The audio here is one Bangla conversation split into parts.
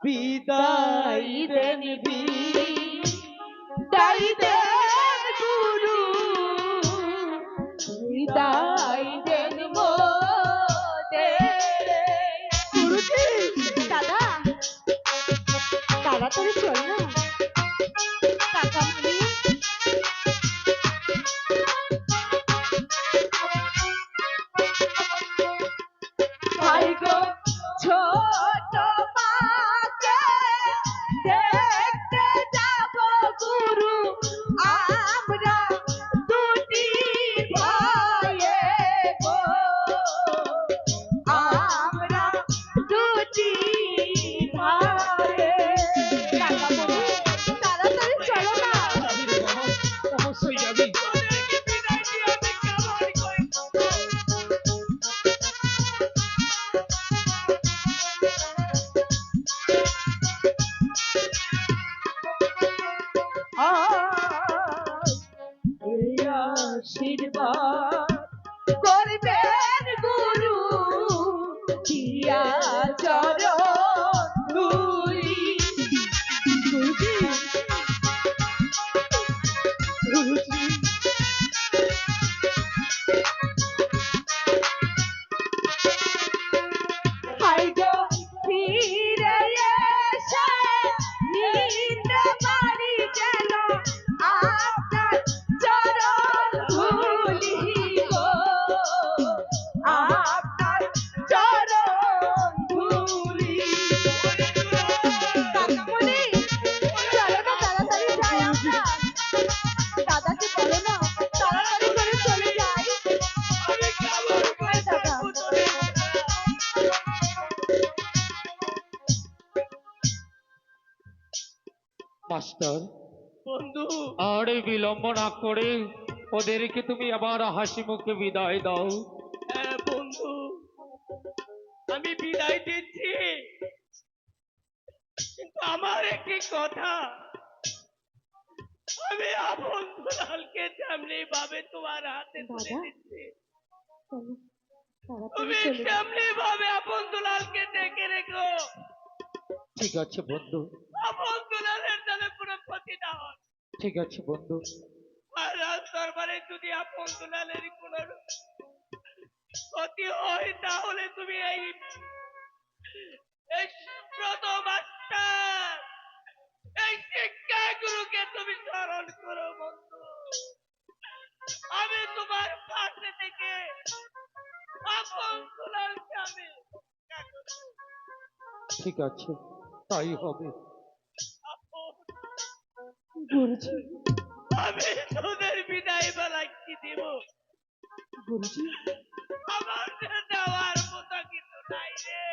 বিদায় দেন বিদায় দেন গুরু, বিদায় দেন মোদের। গুরুজি, দাদা তাড়াতাড়ি চল না কাকামণি। ভাই গো ছোট মাকে দেখতে যাব গুরু, আমরা দুটি ভাইয়ে গো, আমরা দুটি ভাইয়ে। কাকামণি তাড়াতাড়ি চলো না। অবশ্যই যাবি। এই আশীর্বাদ করবেন গুরু, দিয়া চরণ ধুলি। গুরুজি, গুরুজি, হাই গো ফিরে এসে নিতে পারি যেন আপনার চরণ ধুলি গো, আপনার চরণ ধুলি। কাকামণি চলো না, তাড়াতাড়ি যাই আমরা। দাদাকে বলো না তাড়াতাড়ি করে চলে যাই। দাদা মাস্টার, বন্ধু, আর বিলম্ব না করে ওদেরকে তুমি আবার হাসি মুখে বিদায় দাও। হ্যাঁ বন্ধু, আমি বিদায় দিচ্ছি, কিন্তু আমার একটি কথা, আমি আপন দুলালকে তেমনি ভাবে তোমার হাতে তুলে দিচ্ছি, তুমি তেমনি ভাবে আপন দুলালকে দেখে রেখো। ঠিক আছে বন্ধু, আপন দুলালের যেন কোনো ক্ষতি না হয়। ঠিক আছে বন্ধু। আর রাজ দরবারে যদি আপন দুলালের কোনো ক্ষতি হয়, তাহলে তুমি এই প্রথম মাস্টার, এই শিক্ষা গুরুকে তুমি স্মরণ করো বন্ধু। আমি তোমার পাশে থেকে আপন দুলালকে আমি রক্ষা করব। ঠিক আছে, তাই হবে। আপন, গুরুজি, আমি তোদের বিদায় বেলা কি দিব? গুরুজি, আমার দেওয়ার মতো কিছু নাই রে।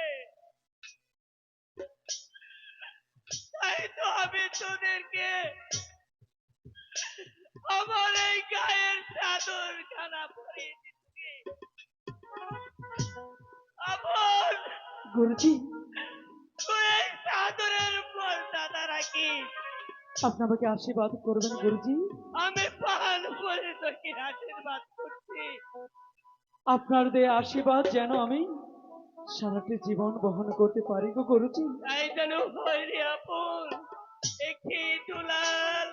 তাই তো আমি তোদেরকে আমার এই গায়ের চাদর খানা পরিয়ে দিচ্ছি। আপন, গুরুজি, তুই এই চাদরের উপর দাদা রাখি, আপনি আমাকে আশীর্বাদ করবেন গুরুজি। আমি পান করে তোকে আশীর্বাদ করছি। আপনার দেয়া আশীর্বাদ যেন আমি সারাটি জীবন বহন করতে পারি গো গুরুজি। তাই যেন হয় রে আপন। একটি দুলাল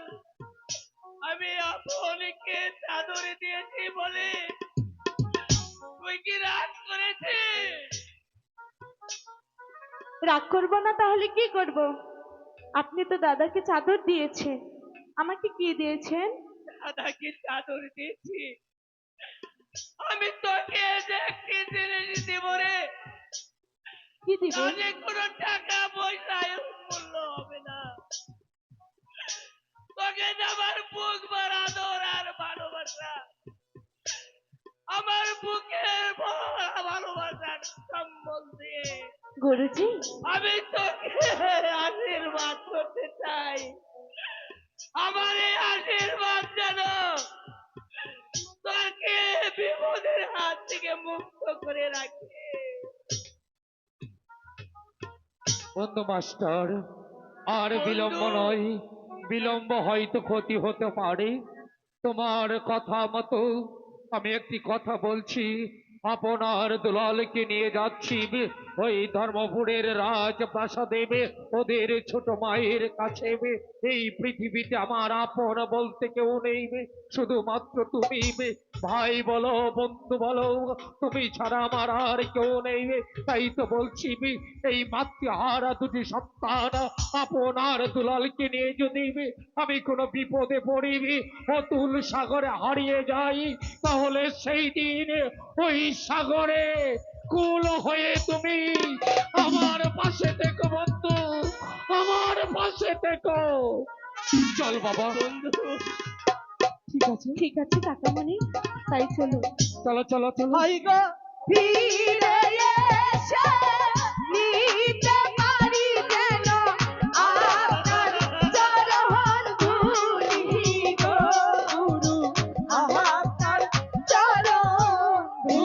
আমি আপনকে চাদরে দিয়েছি বলে তুই কি রাগ করেছিস? রাগ করব না তাহলে কি করব? আপনি তো দাদাকে চাদর দিয়েছেন, আমাকে কি দিয়েছেন? দাদাকে চাদর দিয়েছি, আমি তোকে যে একটি জিনিস দিব রে, কি দিবেন? তাহলে কোনো টাকা পয়সা মূল্য হবে না। তোকে যে আমার বুক ভর আদর আর ভালোবাসা, আমার বুকের ভরা ভালোবাসার সম্বল দিয়ে গুরুজি, আমি তোকে আশীর্বাদ করতে চাই। আমার এই আশীর্বাদ যেন তোকে বিপদের হাত থেকে মুক্ত করে রাখে। বন্ধু মাস্টার, আর বিলম্ব নয়, বিলম্ব হয়তো ক্ষতি হতে পারে। তোমার কথা মতো আমি একটি কথা বলছি, আপনার দুলালকে নিয়ে যাচ্ছি ওই ধর্মপুরের রাজপ্রাসাদে ওদের ছোট মায়ের কাছে। এই পৃথিবীতে আমার আপন বলতে কেউ নেই, শুধুমাত্র তুমি। ভাই বলো, বন্ধু বলো, তুমি ছাড়া আমার আর কেউ নেই। তাই তো বলছি, এই মাতৃহারা দুটি সন্তান আপনার দুলালকে নিয়ে যদি আমি কোনো বিপদে পড়িবি, অতুল সাগরে হারিয়ে যাই, তাহলে সেই দিন ওই সাগরে কুল হয়ে তুমি আমার পাশে থেকো বন্ধু, আমার পাশে থেকো। চল বাবা। বন্ধু, ঠিক আছে কাকামণি, তাই চলো। চলো চলো চলো। ফিরে এসে নিতে